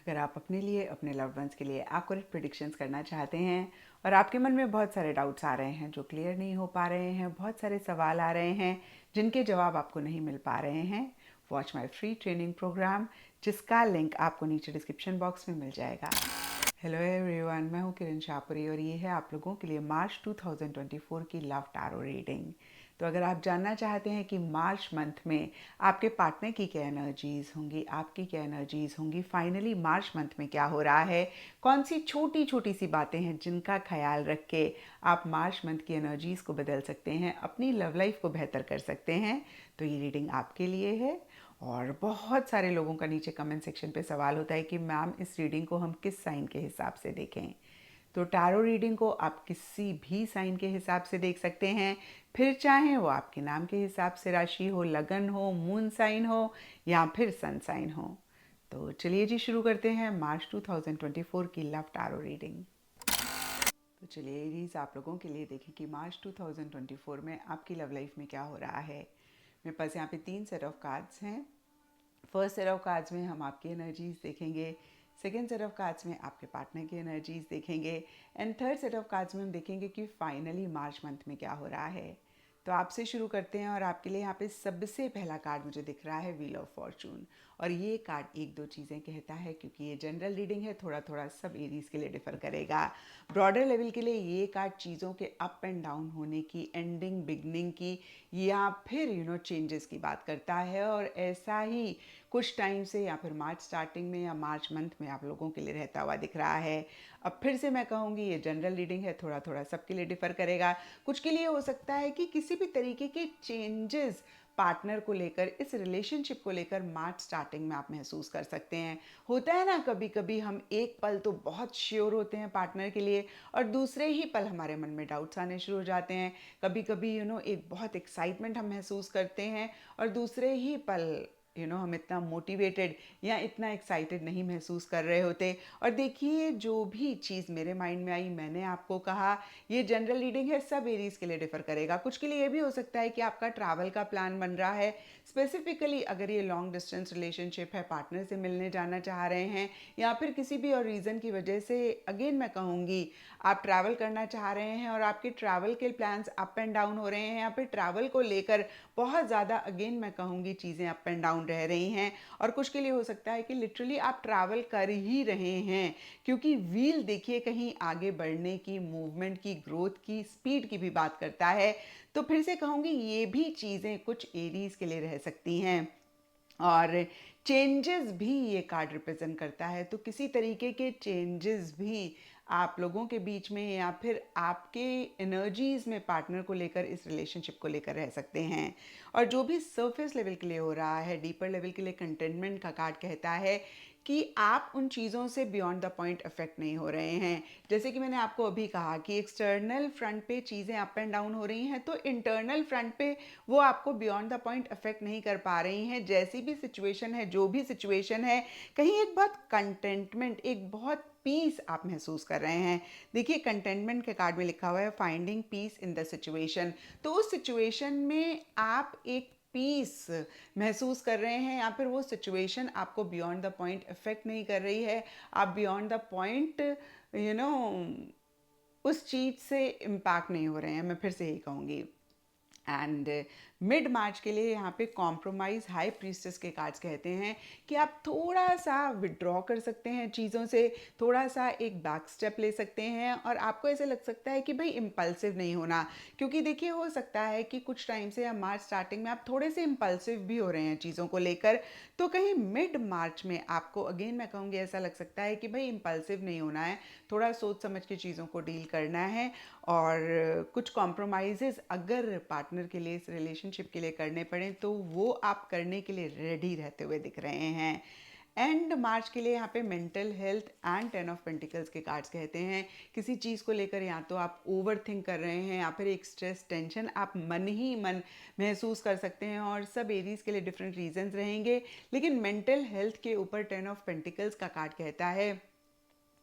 अगर आप अपने लिए, अपने लव्ड वंस के लिए एक्यूरेट प्रेडिक्शंस करना चाहते हैं और आपके मन में बहुत सारे डाउट्स आ रहे हैं जो क्लियर नहीं हो पा रहे हैं, बहुत सारे सवाल आ रहे हैं जिनके जवाब आपको नहीं मिल पा रहे हैं, watch my free training program, जिसका लिंक आपको नीचे डिस्क्रिप्शन बॉक्स में मिल जाएगा। हेलो एवरीवन, मैं हूँ किरण शाहपुरी और ये है आप लोगों के लिए मार्च 2024 की लव टैरो रीडिंग। तो अगर आप जानना चाहते हैं कि मार्च मंथ में आपके पार्टनर की क्या एनर्जीज़ होंगी, आपकी क्या एनर्जीज़ होंगी, फाइनली मार्च मंथ में क्या हो रहा है, कौन सी छोटी छोटी सी बातें हैं जिनका ख्याल रख के आप मार्च मंथ की एनर्जीज़ को बदल सकते हैं, अपनी लव लाइफ को बेहतर कर सकते हैं, तो ये रीडिंग आपके लिए है। और बहुत सारे लोगों का नीचे कमेंट सेक्शन पे सवाल होता है कि मैम इस रीडिंग को हम किस साइन के हिसाब से देखें। तो टैरो रीडिंग को आप किसी भी साइन के हिसाब से देख सकते हैं, फिर चाहे वो आपके नाम के हिसाब से राशि हो, लगन हो, मून साइन हो या फिर सन साइन हो। तो चलिए जी शुरू करते हैं मार्च 2024 की लव टैरो रीडिंग। तो चलिए एरीज, आप लोगों के लिए देखें कि मार्च 2024 में आपकी लव लाइफ में क्या हो रहा है। मेरे पास यहाँ पे 3 सेट ऑफ कार्ड्स हैं। फर्स्ट सेट ऑफ कार्ड्स में हम आपकी एनर्जीज देखेंगे, सेकेंड सेट ऑफ कार्ड्स में आपके पार्टनर की एनर्जीज देखेंगे and third set of cards में हम देखेंगे कि फाइनली मार्च मंथ में क्या हो रहा है। तो आपसे शुरू करते हैं और आपके लिए यहाँ पे सबसे पहला कार्ड मुझे दिख रहा है व्हील ऑफ फॉर्चून। और ये कार्ड एक दो चीज़ें कहता है, क्योंकि ये जनरल रीडिंग है, थोड़ा थोड़ा सब एरीज के लिए डिफर करेगा। ब्रॉडर लेवल के लिए ये कार्ड चीज़ों के अप एंड डाउन होने की, एंडिंग बिगनिंग की या फिर चेंजेस की बात करता है। और ऐसा ही कुछ टाइम से या फिर मार्च स्टार्टिंग में या मार्च मंथ में आप लोगों के लिए रहता हुआ दिख रहा है। अब फिर से मैं कहूँगी ये जनरल रीडिंग है, थोड़ा थोड़ा सबके लिए डिफर करेगा। कुछ के लिए हो सकता है कि किसी भी तरीके के चेंजेस पार्टनर को लेकर, इस रिलेशनशिप को लेकर मार्च स्टार्टिंग में आप महसूस कर सकते हैं। होता है ना, कभी कभी हम एक पल तो बहुत श्योर होते हैं पार्टनर के लिए और दूसरे ही पल हमारे मन में डाउट्स आने शुरू हो जाते हैं। कभी कभी एक बहुत एक्साइटमेंट हम महसूस करते हैं और दूसरे ही पल हम इतना मोटिवेटेड या इतना एक्साइटेड नहीं महसूस कर रहे होते। और देखिए, जो भी चीज़ मेरे माइंड में आई मैंने आपको कहा, ये जनरल रीडिंग है, सब एरीज के लिए डिफर करेगा। कुछ के लिए ये भी हो सकता है कि आपका ट्रैवल का प्लान बन रहा है। स्पेसिफिकली अगर ये लॉन्ग डिस्टेंस रिलेशनशिप है, पार्टनर से मिलने जाना चाह रहे हैं या फिर किसी भी और रीज़न की वजह से, अगेन मैं कहूँगी, आप ट्रैवल करना चाह रहे हैं और आपके ट्रैवल के प्लान्स अप एंड डाउन हो रहे हैं या फिर ट्रैवल को लेकर बहुत ज़्यादा, अगेन मैं कहूँगी, चीज़ें अप एंड डाउन रह रही हैं। और कुछ के लिए हो सकता है कि लिटरली आप ट्रैवल कर ही रहे हैं, क्योंकि व्हील देखिए कहीं आगे बढ़ने की, मूवमेंट की, ग्रोथ की, स्पीड की भी बात करता है। तो फिर से कहूँगी ये भी चीज़ें कुछ एरीज के लिए रह सकती हैं। और चेंजेस भी ये कार्ड रिप्रेजेंट करता है, तो किसी तरीके के चेंजेस भी आप लोगों के बीच में या फिर आपके एनर्जीज में पार्टनर को लेकर, इस रिलेशनशिप को लेकर रह सकते हैं। और जो भी सरफेस लेवल के लिए हो रहा है, डीपर लेवल के लिए कंटेनमेंट का कार्ड कहता है कि आप उन चीज़ों से बियॉन्ड द पॉइंट अफेक्ट नहीं हो रहे हैं। जैसे कि मैंने आपको अभी कहा कि एक्सटर्नल फ्रंट पे चीज़ें अप एंड डाउन हो रही हैं, तो इंटरनल फ्रंट पे वो आपको बियॉन्ड द पॉइंट अफेक्ट नहीं कर पा रही हैं। जैसी भी सिचुएशन है, जो भी सिचुएशन है, कहीं एक बहुत कंटेंटमेंट, एक बहुत पीस आप महसूस कर रहे हैं। देखिए, कंटेंटमेंट के कार्ड में लिखा हुआ है finding peace in the situation. तो उस सिचुएशन में आप एक पीस महसूस कर रहे हैं या फिर वो सिचुएशन आपको बियॉन्ड द पॉइंट अफेक्ट नहीं कर रही है। आप beyond the point you know उस चीज़ से इम्पैक्ट नहीं हो रहे हैं, मैं फिर से यही कहूँगी। एंड मिड मार्च के लिए यहाँ पे कॉम्प्रोमाइज़ हाई प्रीस्टेस के कार्ड्स कहते हैं कि आप थोड़ा सा विड्रॉ कर सकते हैं चीज़ों से, थोड़ा सा एक बैक स्टेप ले सकते हैं और आपको ऐसे लग सकता है कि भाई इम्पल्सिव नहीं होना। क्योंकि देखिए, हो सकता है कि कुछ टाइम से या मार्च स्टार्टिंग में आप थोड़े से इम्पल्सिव भी हो रहे हैं चीज़ों को लेकर। तो कहीं मिड मार्च में आपको, अगेन मैं कहूँगी, ऐसा लग सकता है कि भाई इम्पल्सिव नहीं होना है, थोड़ा सोच समझ के चीज़ों को डील करना है। और कुछ कॉम्प्रोमाइज़ेस अगर पार्टनर के लिए, इस रिलेशनशिप के लिए करने पड़े तो वो आप करने के लिए रेडी रहते हुए दिख रहे हैं। एंड मार्च के लिए यहाँ पे mental health and 10 of pentacles के कार्ड्स कहते हैं किसी चीज़ को लेकर या तो आप ओवर थिंक कर रहे हैं या फिर एक स्ट्रेस, टेंशन आप मन ही मन महसूस कर सकते हैं। और सब एरीज के लिए डिफरेंट रीजंस रहेंगे, लेकिन मेंटल हेल्थ के ऊपर 10 ऑफ पेंटिकल्स का कार्ड कहता है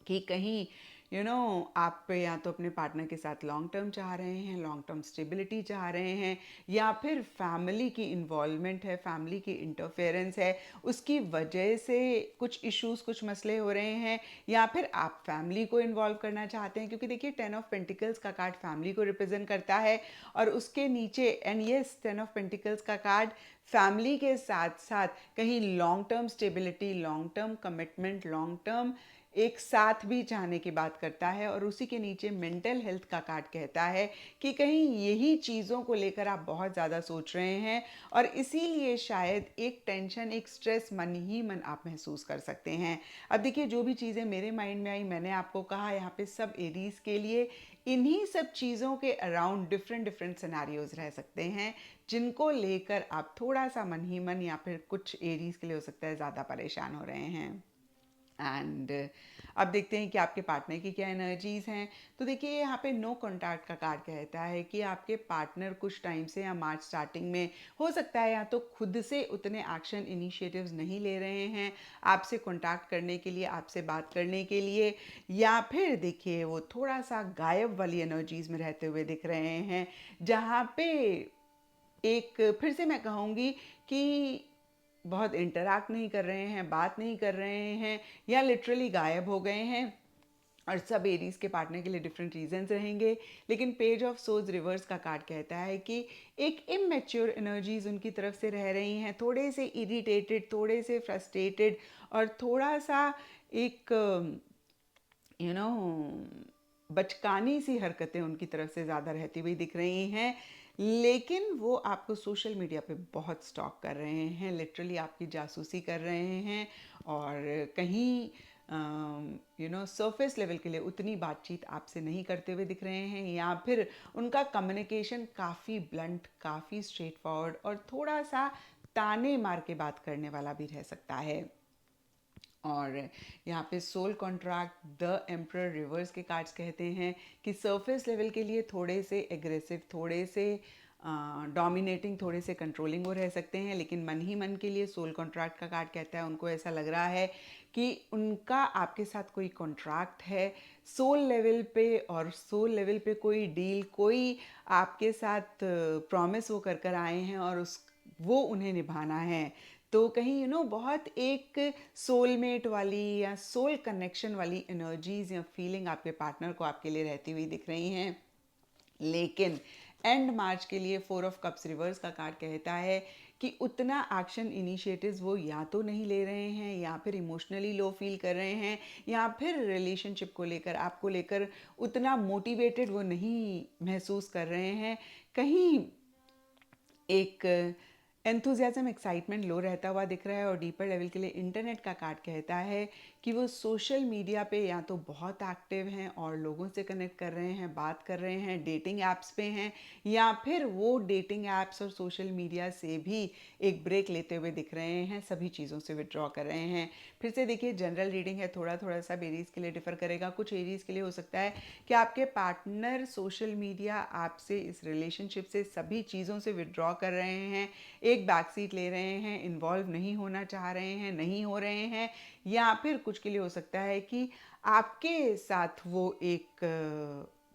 कि कहीं आप या तो अपने पार्टनर के साथ लॉन्ग टर्म चाह रहे हैं, लॉन्ग टर्म स्टेबिलिटी चाह रहे हैं, या फिर फैमिली की इन्वॉल्वमेंट है, फैमिली की इंटरफेरेंस है, उसकी वजह से कुछ इश्यूज, कुछ मसले हो रहे हैं, या फिर आप फैमिली को इन्वॉल्व करना चाहते हैं, क्योंकि देखिए 10 ऑफ पेंटिकल्स का कार्ड फैमिली को रिप्रेजेंट करता है, और उसके नीचे एंड यस 10 ऑफ पेंटिकल्स का कार्ड फैमिली के साथ साथ कहीं long term stability, long term commitment, long term एक साथ भी चाहने की बात करता है। और उसी के नीचे मेंटल हेल्थ का कार्ड कहता है कि कहीं यही चीज़ों को लेकर आप बहुत ज़्यादा सोच रहे हैं, और इसीलिए शायद एक टेंशन, एक स्ट्रेस मन ही मन आप महसूस कर सकते हैं। अब देखिए, जो भी चीज़ें मेरे माइंड में आई मैंने आपको कहा, यहाँ पे सब एरीज के लिए इन्हीं सब चीज़ों के अराउंड डिफरेंट डिफरेंट सिनेरियोज रह सकते हैं, जिनको लेकर आप थोड़ा सा मन ही मन, या फिर कुछ एरीज के लिए हो सकता है ज़्यादा परेशान हो रहे हैं। एंड अब देखते हैं कि आपके पार्टनर की क्या एनर्जीज हैं। तो देखिए, यहाँ पे नो कॉन्टैक्ट का कार्ड कहता है कि आपके पार्टनर कुछ टाइम से या मार्च स्टार्टिंग में हो सकता है या तो खुद से उतने एक्शन इनिशिएटिव्स नहीं ले रहे हैं आपसे कॉन्टैक्ट करने के लिए, आपसे बात करने के लिए, या फिर देखिए वो थोड़ा सा गायब वाली एनर्जीज में रहते हुए दिख रहे हैं, जहाँ पे एक फिर से मैं कहूँगी कि बहुत इंटरैक्ट नहीं कर रहे हैं, बात नहीं कर रहे हैं, या लिटरली गायब हो गए हैं। और सब एरीज के पार्टनर के लिए डिफरेंट रीजंस रहेंगे। लेकिन पेज ऑफ सोर्ड्स रिवर्स का कार्ड कहता है कि एक इमेच्योर एनर्जीज उनकी तरफ से रह रही हैं, थोड़े से इरिटेटेड, थोड़े से फ्रस्ट्रेटेड, और थोड़ा सा एक यू नो बचकानी सी हरकतें उनकी तरफ से ज़्यादा रहती हुई दिख रही हैं। लेकिन वो आपको सोशल मीडिया पे बहुत स्टॉक कर रहे हैं, लिटरली आपकी जासूसी कर रहे हैं, और कहीं सरफेस लेवल के लिए उतनी बातचीत आपसे नहीं करते हुए दिख रहे हैं, या फिर उनका कम्युनिकेशन काफ़ी ब्लंट, काफ़ी स्ट्रेट फॉरवर्ड, और थोड़ा सा ताने मार के बात करने वाला भी रह सकता है। और यहाँ पे soul contract, the emperor reverse के कार्ड्स कहते हैं कि सरफेस लेवल के लिए थोड़े से एग्रेसिव, थोड़े से डोमिनेटिंग, थोड़े से कंट्रोलिंग वो रह सकते हैं, लेकिन मन ही मन के लिए सोल कॉन्ट्रैक्ट का कार्ड कहता है उनको ऐसा लग रहा है कि उनका आपके साथ कोई कॉन्ट्रैक्ट है सोल लेवल पे, और सोल लेवल पे कोई डील, कोई आपके साथ प्रॉमिस वो कर कर आए हैं, और उस वो उन्हें निभाना है। तो कहीं बहुत एक सोलमेट वाली या सोल कनेक्शन वाली एनर्जीज या फीलिंग आपके पार्टनर को आपके लिए रहती हुई दिख रही हैं। लेकिन एंड मार्च के लिए 4 ऑफ कप्स रिवर्स का कार्ड कहता है कि उतना एक्शन इनिशिएटिव्स वो या तो नहीं ले रहे हैं, या फिर इमोशनली लो फील कर रहे हैं, या फिर रिलेशनशिप को लेकर, आपको लेकर उतना मोटिवेटेड वो नहीं महसूस कर रहे हैं। कहीं एक एंथुजियाज्म, एक्साइटमेंट लो रहता हुआ दिख रहा है। और डीपर लेवल के लिए इंटरनेट का कार्ड कहता है कि वो सोशल मीडिया पे या तो बहुत एक्टिव हैं और लोगों से कनेक्ट कर रहे हैं, बात कर रहे हैं, डेटिंग ऐप्स पे हैं, या फिर वो डेटिंग ऐप्स और सोशल मीडिया से भी एक ब्रेक लेते हुए दिख रहे हैं, सभी चीज़ों से विड्रॉ कर रहे हैं। फिर से देखिए, जनरल रीडिंग है, थोड़ा थोड़ा सा एरीज के लिए डिफर करेगा। कुछ एरीज के लिए हो सकता है कि आपके पार्टनर सोशल मीडिया आपसे, इस रिलेशनशिप से, सभी चीज़ों से विड्रॉ कर रहे हैं, एक बैक सीट ले रहे हैं, इन्वॉल्व नहीं होना चाह रहे हैं, नहीं हो रहे हैं, या फिर कुछ के लिए हो सकता है कि आपके साथ वो एक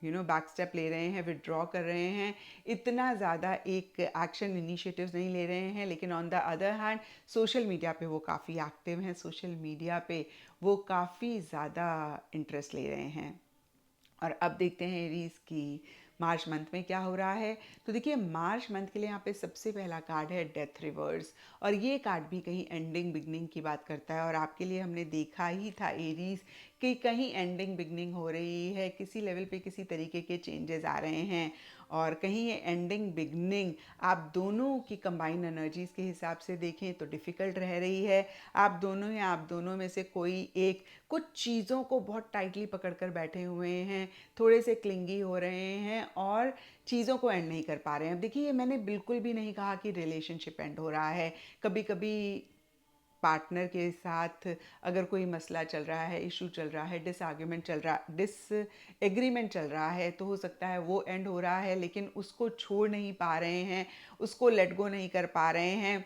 बैक स्टेप ले रहे हैं, विड्रॉ कर रहे हैं, इतना ज़्यादा एक एक्शन इनिशिएटिव्स नहीं ले रहे हैं। लेकिन on the other hand social media पे वो काफ़ी एक्टिव हैं, सोशल मीडिया पे वो काफ़ी ज़्यादा इंटरेस्ट ले रहे हैं। और अब देखते हैं एरीज की मार्च मंथ में क्या हो रहा है। तो देखिए, मार्च मंथ के लिए यहाँ पे सबसे पहला कार्ड है डेथ रिवर्स, और ये कार्ड भी कहीं एंडिंग बिगनिंग की बात करता है। और आपके लिए हमने देखा ही था एरीज कि कहीं एंडिंग बिगनिंग हो रही है, किसी लेवल पे किसी तरीके के चेंजेस आ रहे हैं, और कहीं ये एंडिंग बिगनिंग आप दोनों की कंबाइन एनर्जीज के हिसाब से देखें तो डिफ़िकल्ट रह रही है। आप दोनों या आप दोनों में से कोई एक कुछ चीज़ों को बहुत टाइटली पकड़ कर बैठे हुए हैं, थोड़े से क्लिंगी हो रहे हैं, और चीज़ों को एंड नहीं कर पा रहे हैं। अब देखिए, मैंने बिल्कुल भी नहीं कहा कि रिलेशनशिप एंड हो रहा है। कभी कभी पार्टनर के साथ अगर कोई मसला चल रहा है, इशू चल रहा है, डिस एग्रीमेंट चल रहा है, तो हो सकता है वो एंड हो रहा है, लेकिन उसको छोड़ नहीं पा रहे हैं, उसको लेट गो नहीं कर पा रहे हैं।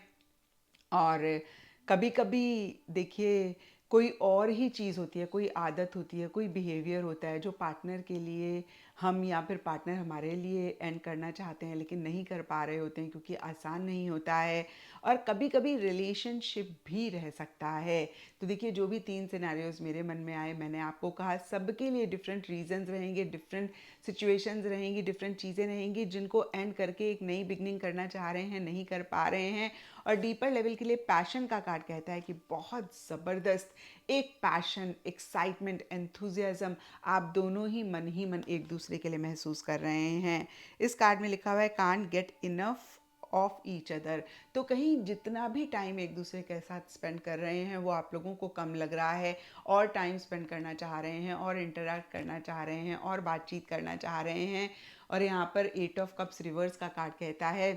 और कभी कभी देखिए, कोई और ही चीज़ होती है, कोई आदत होती है, कोई बिहेवियर होता है जो पार्टनर के लिए हम या फिर पार्टनर हमारे लिए एंड करना चाहते हैं लेकिन नहीं कर पा रहे होते हैं क्योंकि आसान नहीं होता है। और कभी कभी रिलेशनशिप भी रह सकता है। तो देखिए, जो भी 3 सिनेरियोज मेरे मन में आए, मैंने आपको कहा सबके लिए डिफरेंट रीजंस रहेंगे, डिफरेंट सिचुएशंस रहेंगी, डिफरेंट चीज़ें रहेंगी जिनको एंड करके एक नई बिगनिंग करना चाह रहे हैं, नहीं कर पा रहे हैं। और डीपर लेवल के लिए पैशन का कार्ड कहता है कि बहुत ज़बरदस्त एक पैशन, एक्साइटमेंट, एंथुजियाज्म आप दोनों ही मन एक दूसरे के लिए महसूस कर रहे हैं। इस कार्ड में लिखा हुआ है can't get enough of each other. तो कहीं जितना भी टाइम एक दूसरे के साथ स्पेंड कर रहे हैं वो आप लोगों को कम लग रहा है, और टाइम स्पेंड करना चाह रहे हैं, और इंटरेक्ट करना चाह रहे हैं, और बातचीत करना चाह रहे हैं। और यहाँ पर 8 ऑफ कप्स रिवर्स का कार्ड कहता है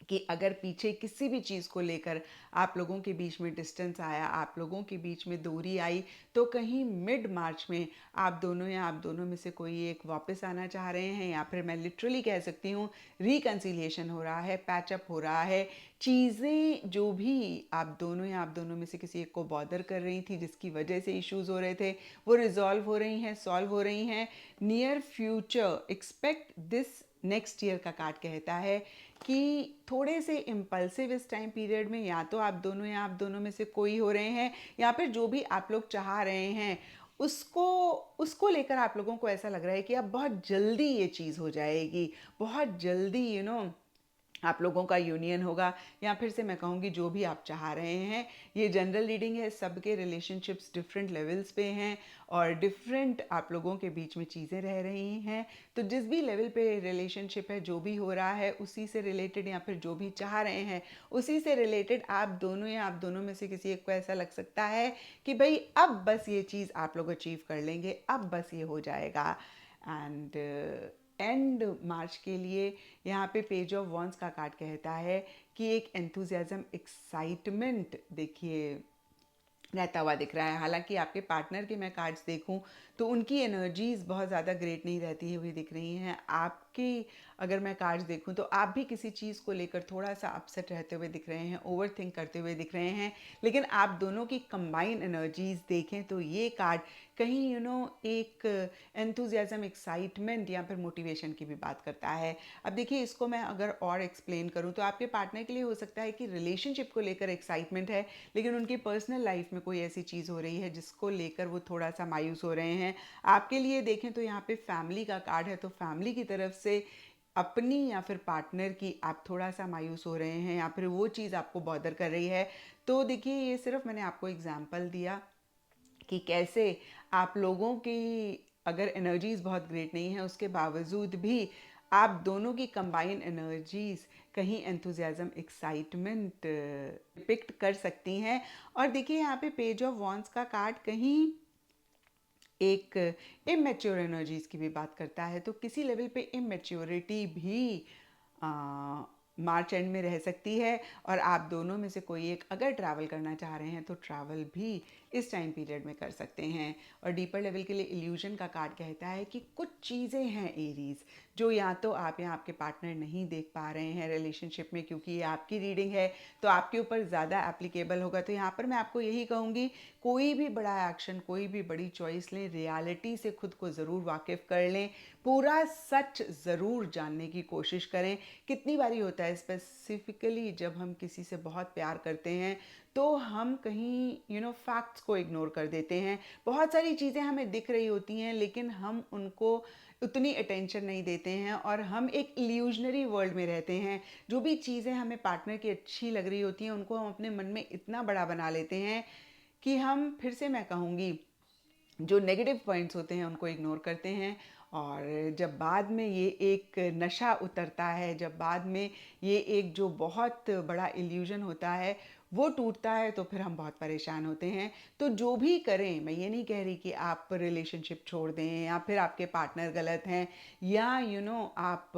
कि अगर पीछे किसी भी चीज़ को लेकर आप लोगों के बीच में डिस्टेंस आया, आप लोगों के बीच में दूरी आई, तो कहीं मिड मार्च में आप दोनों या आप दोनों में से कोई एक वापस आना चाह रहे हैं, या फिर मैं लिटरली कह सकती हूँ रिकन्सिलिएशन हो रहा है, पैचअप हो रहा है। चीज़ें जो भी आप दोनों या आप दोनों में से किसी एक को बॉदर कर रही थी, जिसकी वजह से इश्यूज हो रहे थे, वो रिजॉल्व हो रही हैं, सॉल्व हो रही हैं। Near future expect this next year का कार्ड कहता है कि थोड़े से इम्पल्सिव इस टाइम पीरियड में या तो आप दोनों या आप दोनों में से कोई हो रहे हैं, या फिर जो भी आप लोग चाह रहे हैं उसको उसको लेकर आप लोगों को ऐसा लग रहा है कि अब बहुत जल्दी ये चीज़ हो जाएगी, बहुत जल्दी आप लोगों का यूनियन होगा। या फिर से मैं कहूँगी जो भी आप चाह रहे हैं। ये जनरल रीडिंग है, सबके रिलेशनशिप्स डिफरेंट लेवल्स पे हैं और डिफरेंट आप लोगों के बीच में चीज़ें रह रही हैं। तो जिस भी लेवल पे रिलेशनशिप है, जो भी हो रहा है उसी से रिलेटेड, या फिर जो भी चाह रहे हैं उसी से रिलेटेड आप दोनों या आप दोनों में से किसी एक को ऐसा लग सकता है कि भाई अब बस ये चीज़ आप लोग अचीव कर लेंगे, अब बस ये हो जाएगा। एंड एंड मार्च के लिए यहाँ पे पेज ऑफ वॉन्स का कार्ड कहता है कि एक एंथुजियाज्म, एक्साइटमेंट देखिए रहता हुआ दिख रहा है। हालांकि आपके पार्टनर के मैं कार्ड्स देखूं तो उनकी एनर्जीज बहुत ज़्यादा ग्रेट नहीं रहती हुई दिख रही हैं। आपकी अगर मैं कार्ड्स देखूं तो आप भी किसी चीज़ को लेकर थोड़ा सा अपसेट रहते हुए दिख रहे हैं, ओवर थिंक करते हुए दिख रहे हैं। लेकिन आप दोनों की कंबाइन एनर्जीज देखें तो ये कार्ड कहीं एक एंथुजियाज्म, एक्साइटमेंट या फिर मोटिवेशन की भी बात करता है। अब देखिए, इसको मैं अगर और एक्सप्लेन करूं तो आपके पार्टनर के लिए हो सकता है कि रिलेशनशिप को लेकर एक्साइटमेंट है, लेकिन उनकी पर्सनल लाइफ में कोई ऐसी चीज़ हो रही है जिसको लेकर वो थोड़ा सा मायूस हो रहे हैं। आपके लिए देखें तो यहाँ पे फैमिली का कार्ड है, तो फैमिली की तरफ से अपनी या फिर पार्टनर की आप थोड़ा सा मायूस हो रहे हैं, या फिर वो चीज़ आपको बॉदर कर रही है। तो देखिए, ये सिर्फ मैंने आपको एग्जाम्पल दिया कि कैसे आप लोगों की अगर एनर्जीज बहुत ग्रेट नहीं है उसके बावजूद भी आप दोनों की कंबाइन एनर्जीज कहीं एंथुजियाज्म, एक्साइटमेंट डिपिक्ट कर सकती हैं। और देखिए, यहाँ पे पेज ऑफ वॉन्स का कार्ड कहीं एक इमेच्योर एनर्जीज की भी बात करता है। तो किसी लेवल पे इमेच्योरिटी भी मार्च एंड में रह सकती है। और आप दोनों में से कोई एक अगर ट्रैवल करना चाह रहे हैं तो ट्रैवल भी इस टाइम पीरियड में कर सकते हैं। और डीपर लेवल के लिए इल्यूजन का कार्ड कहता है कि कुछ चीज़ें हैं एरीज जो या तो आप या आपके पार्टनर नहीं देख पा रहे हैं रिलेशनशिप में, क्योंकि ये आपकी रीडिंग है तो आपके ऊपर ज़्यादा एप्लीकेबल होगा। तो यहाँ पर मैं आपको यही कहूँगी, कोई भी बड़ा एक्शन, कोई भी बड़ी चॉइस लें, रियलिटी से खुद को ज़रूर वाकिफ़ कर लें, पूरा सच ज़रूर जानने की कोशिश करें। कितनी बारी होता है स्पेसिफिकली जब हम किसी से बहुत प्यार करते हैं तो हम कहीं फैक्ट्स को इग्नोर कर देते हैं। बहुत सारी चीज़ें हमें दिख रही होती हैं लेकिन हम उनको उतनी अटेंशन नहीं देते हैं और हम एक इल्यूजनरी वर्ल्ड में रहते हैं। जो भी चीज़ें हमें पार्टनर की अच्छी लग रही होती हैं उनको हम अपने मन में इतना बड़ा बना लेते हैं कि हम, फिर से मैं कहूँगी, जो नेगेटिव पॉइंट्स होते हैं उनको इग्नोर करते हैं। और जब बाद में ये एक नशा उतरता है, जब बाद में ये एक जो बहुत बड़ा इल्यूजन होता है वो टूटता है, तो फिर हम बहुत परेशान होते हैं। तो जो भी करें, मैं ये नहीं कह रही कि आप रिलेशनशिप छोड़ दें या फिर आपके पार्टनर गलत हैं, या आप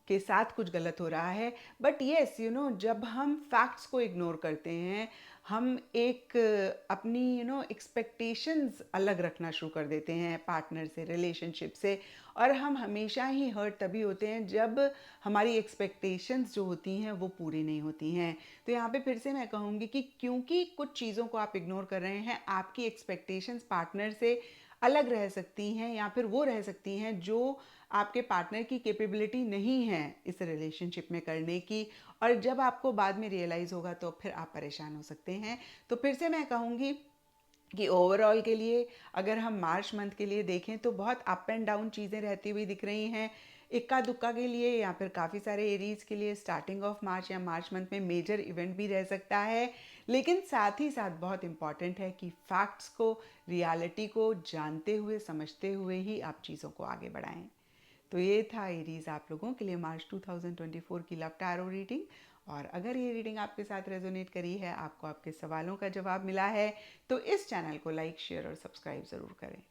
के साथ कुछ गलत हो रहा है। बट येस, जब हम फैक्ट्स को इग्नोर करते हैं, हम एक अपनी एक्सपेक्टेशंस अलग रखना शुरू कर देते हैं पार्टनर से, रिलेशनशिप से, और हम हमेशा ही हर्ट तभी होते हैं जब हमारी एक्सपेक्टेशंस जो होती हैं वो पूरी नहीं होती हैं। तो यहाँ पे फिर से मैं कहूँगी कि क्योंकि कुछ चीज़ों को आप इग्नोर कर रहे हैं, आपकी एक्सपेक्टेशंस पार्टनर से अलग रह सकती हैं, या फिर वो रह सकती हैं जो आपके पार्टनर की कैपेबिलिटी नहीं है इस रिलेशनशिप में करने की। और जब आपको बाद में रियलाइज़ होगा तो फिर आप परेशान हो सकते हैं। तो फिर से मैं कहूँगी कि ओवरऑल के लिए अगर हम मार्च मंथ के लिए देखें तो बहुत अप एंड डाउन चीज़ें रहती हुई दिख रही हैं। इक्का दुक्का के लिए या फिर काफ़ी सारे एरीज के लिए स्टार्टिंग ऑफ मार्च या मार्च मंथ में मेजर इवेंट भी रह सकता है। लेकिन साथ ही साथ बहुत इंपॉर्टेंट है कि फैक्ट्स को, रियलिटी को जानते हुए, समझते हुए ही आप चीज़ों को आगे बढ़ाएं। तो ये था एरीज आप लोगों के लिए मार्च 2024 की लव टैरो रीडिंग। और अगर ये रीडिंग आपके साथ रेजोनेट करी है, आपको आपके सवालों का जवाब मिला है, तो इस चैनल को लाइक, शेयर और सब्सक्राइब ज़रूर करें।